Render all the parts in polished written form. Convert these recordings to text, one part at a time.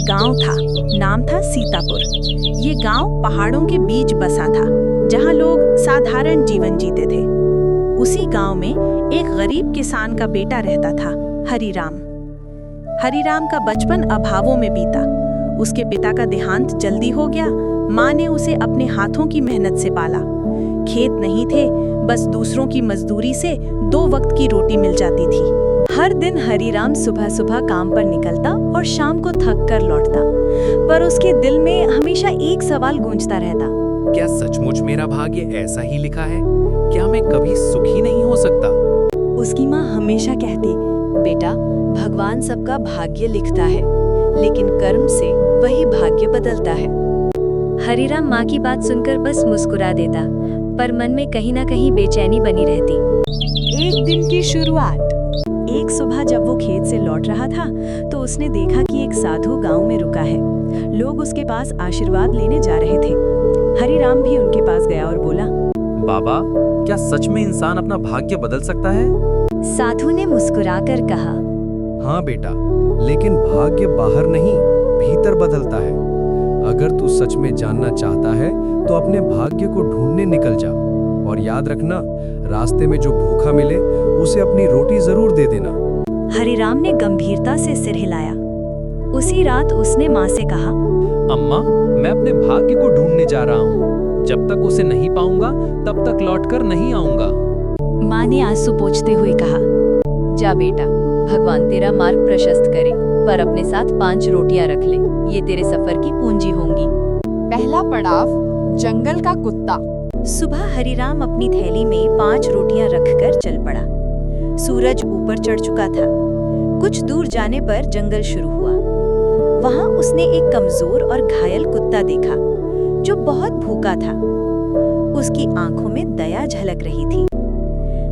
गांव था, नाम था सीतापुर। ये गांव पहाड़ों के बीच बसा था, जहां लोग साधारण जीवन जीते थे। उसी गांव में एक गरीब किसान का बेटा रहता था, हरिराम। हरिराम का बचपन अभावों में बीता। उसके पिता का देहांत जल्दी हो गया। माँ ने उसे अपने हाथों की मेहनत से पाला। खेत नहीं थे, बस दूसरों की मजदूरी से 2 वक्त की रोटी मिल जाती थी। हर दिन हरिराम सुबह सुबह काम पर निकलता और शाम को थक कर लौटता, पर उसके दिल में हमेशा एक सवाल गूंजता रहता। क्या सचमुच मेरा भाग्य ऐसा ही लिखा है? क्या मैं कभी सुखी नहीं हो सकता? उसकी माँ हमेशा कहती, बेटा, भगवान सबका भाग्य लिखता है, लेकिन कर्म से वही भाग्य बदलता है। हरिराम माँ की बात सुनकर बस मुस्कुरा देता, पर मन में कहीं ना कहीं बेचैनी बनी रहती। एक दिन की शुरुआत। एक सुबह जब वो खेत से लौट रहा था, तो उसने देखा कि एक साधु गांव में रुका है। लोग उसके पास आशीर्वाद लेने जा रहे थे। हरिराम भी उनके पास गया और बोला, बाबा, क्या सच में इंसान अपना भाग्य बदल सकता है? साधु ने मुस्कुराकर कहा, हाँ बेटा, लेकिन भाग्य बाहर नहीं, भीतर बदलता है। अगर तू सच में जानना चाहता है तो अपने भाग्य को ढूंढने निकल जा, और याद रखना, रास्ते में जो भूखा मिले उसे अपनी रोटी जरूर दे देना। हरिराम ने गंभीरता से सिर हिलाया। उसी रात उसने माँ से कहा, अम्मा, मैं अपने भाग्य को ढूंढने जा रहा हूँ। जब तक उसे नहीं पाऊंगा तब तक लौटकर नहीं आऊंगा। माँ ने आंसू पोंछते हुए कहा, जा बेटा, भगवान तेरा मार्ग प्रशस्त करे, पर अपने साथ 5 रोटियां रख ले, ये तेरे सफर की पूंजी होंगी। पहला पड़ाव, जंगल का कुत्ता। सुबह हरिराम अपनी थैली में 5 रोटियां रखकर चल पड़ा। सूरज ऊपर चढ़ चुका था। कुछ दूर जाने पर जंगल शुरू हुआ। वहां उसने एक कमजोर और घायल कुत्ता देखा, जो बहुत भूखा था। उसकी आंखों में दया झलक रही थी।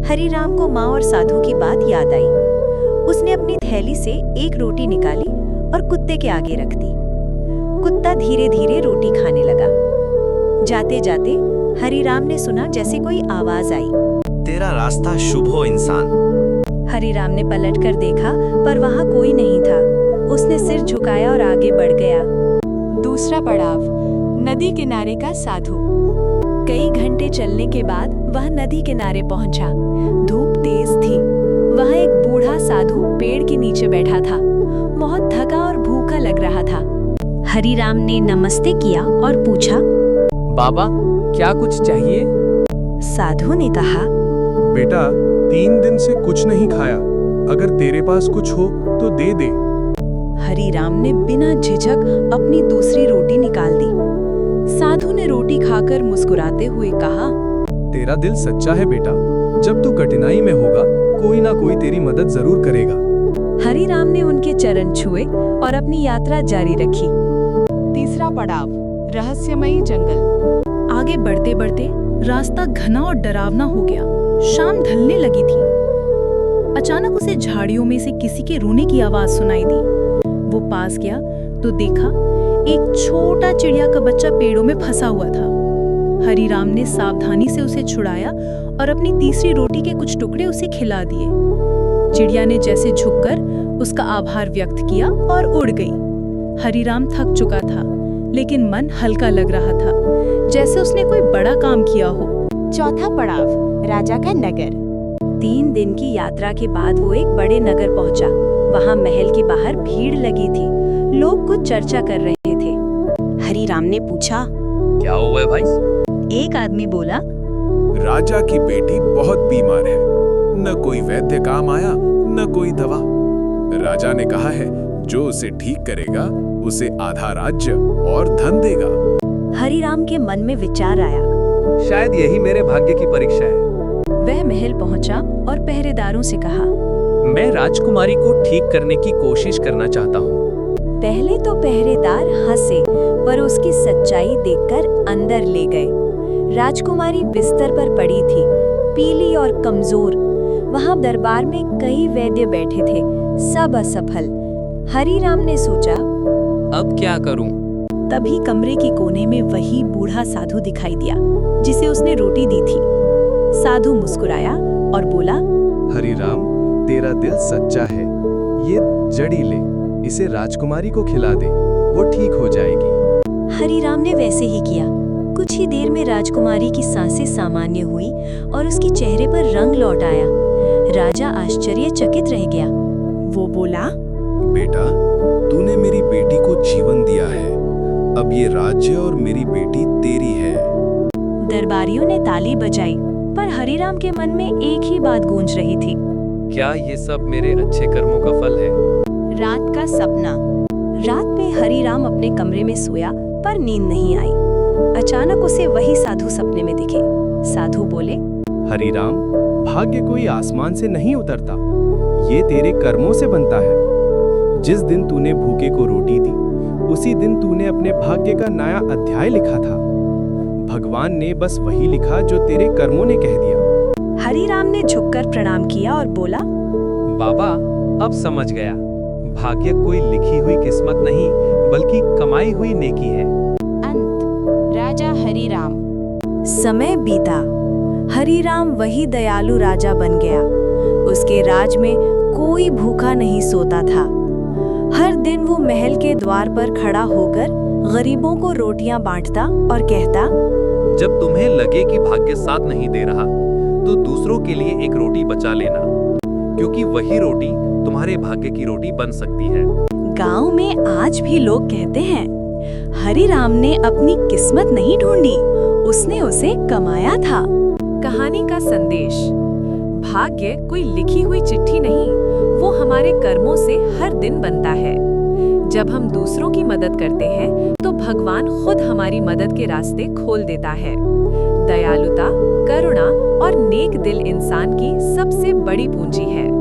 हरिराम को माँ और साधु की बात याद आई। उसने अपनी थैली से एक रोटी निकाली और कुत्ते के आगे रख दी। कुत्ता धीरे धीरे रोटी खाने लगा। जाते जाते हरिराम ने सुना जैसे कोई आवाज आई, तेरा रास्ता शुभ हो इंसान। हरिराम ने पलटकर देखा, पर वहां कोई नहीं था। उसने सिर झुकाया और आगे बढ़ गया। दूसरा पड़ाव, नदी किनारे का साधु। कई घंटे चलने के बाद वह नदी किनारे पहुंचा। धूप तेज थी। वहां एक बूढ़ा साधु पेड़ के नीचे बैठा था। बहुत थका और भूखा लग रहा था। हरिराम ने नमस्ते किया और पूछा, बाबा, क्या कुछ चाहिए? साधु ने कहा, बेटा, 3 दिन से कुछ नहीं खाया, अगर तेरे पास कुछ हो तो दे दे। हरिराम ने बिना झिझक अपनी दूसरी रोटी निकाल दी। साधु ने रोटी खाकर मुस्कुराते हुए कहा, तेरा दिल सच्चा है बेटा, जब तू कठिनाई में होगा कोई ना कोई तेरी मदद जरूर करेगा। हरिराम ने उनके चरण छुए और अपनी यात्रा जारी रखी। तीसरा पड़ाव, रहस्यमयी जंगल। आगे बढ़ते बढ़ते रास्ता घना और डरावना हो गया। शाम ढलने लगी थी। अचानक उसे झाड़ियों में से किसी के रोने की आवाज सुनाई दी। वो पास गया तो देखा एक छोटा चिड़िया का बच्चा पेड़ों में फंसा हुआ था। हरिराम ने सावधानी से उसे छुड़ाया और अपनी तीसरी रोटी के कुछ टुकड़े उसे खिला दिए। चिड़िया ने जैसे झुककर उसका आभार व्यक्त किया और उड़ गई। हरिराम थक चुका था, लेकिन मन हल्का लग रहा था, जैसे उसने कोई बड़ा काम किया हो। चौथा पड़ाव, राजा का नगर। 3 दिन की यात्रा के बाद वो एक बड़े नगर पहुंचा। वहां महल के बाहर भीड़ लगी थी। लोग कुछ चर्चा कर रहे थे। हरिराम ने पूछा, क्या हुआ है भाई? एक आदमी बोला, राजा की बेटी बहुत बीमार है, न कोई वैद्य काम आया न कोई दवा। राजा ने कहा है जो उसे ठीक करेगा उसे आधा राज्य और धन देगा। हरिराम के मन में विचार आया। शायद यही मेरे भाग्य की परीक्षा है। वह महल पहुंचा और पहरेदारों से कहा, मैं राजकुमारी को ठीक करने की कोशिश करना चाहता हूँ। पहले तो पहरेदार हंसे, पर उसकी सच्चाई देखकर अंदर ले गए। राजकुमारी बिस्तर पर पड़ी थी, पीली और कमजोर। वहां दरबार में कई वैद्य बैठे थे, सब असफल। हरिराम ने सोचा, अब क्या करूं? तभी कमरे के कोने में वही बूढ़ा साधु दिखाई दिया, जिसे उसने रोटी दी थी। साधु मुस्कुराया और बोला, हरिराम, तेरा दिल सच्चा है, ये जड़ी ले, इसे राजकुमारी को खिला दे, वो ठीक हो जाएगी। हरीराम ने वैसे ही किया। कुछ ही देर में राजकुमारी की सांसें सामान्य हुई और उसके चेहरे पर रंग लौट आया। राजा आश्चर्यचकित रह गया। वो बोला, बेटा, तूने मेरी बेटी को जीवन दिया है। अब ये राज्य और मेरी बेटी तेरी है। दरबारियों ने ताली बजाई, पर हरीराम के मन में एक ही बात गूंज रही थी। क्या ये सब मेरे अच्छे कर्मों का फल है? रात का सपना। रात में हरीराम अपने कमरे में सोया, पर नींद नहीं आई। अचानक उसे वही साधु सपने में दिखे। साधु बोले, हरीराम, भाग्य कोई आसमान से नहीं उतरता, ये तेरे कर्मों से बनता है। जिस दिन तूने भूखे को रोटी दी, उसी दिन तूने अपने भाग्य का नया अध्याय लिखा था। भगवान ने बस वही लिखा जो तेरे कर्मों ने कह दिया। हरीराम ने झुककर प्रणाम किया और बोला, बाबा, अब समझ गया। भाग्य कोई लिखी हुई किस्मत नहीं, बल्कि कमाई हुई नेकी है। अंत। राजा हरीराम। समय बीता। हरीराम वही दयालु राजा बन गया। उसके राज में कोई भूखा नहीं सोता था। हर दिन वो महल के द्वार पर खड़ा होकर गरीबों को रोटियां बांटता और कहता, जब तुम्हें लगे कि भाग्य साथ नहीं दे रहा, तो दूसरों के लिए एक रोटी बचा लेना, क्योंकि वही रोटी तुम्हारे भाग्य की रोटी बन सकती है। गांव में आज भी लोग कहते हैं, हरीराम ने अपनी किस्मत नहीं ढूंढी, उसने उसे कमाया था। कहानी का संदेश। भाग्य कोई लिखी हुई चिट्ठी नहीं, वो हमारे कर्मों से हर दिन बनता है। जब हम दूसरों की मदद करते हैं, तो भगवान खुद हमारी मदद के रास्ते खोल देता है। दयालुता, करुणा और नेक दिल इंसान की सबसे बड़ी पूंजी है।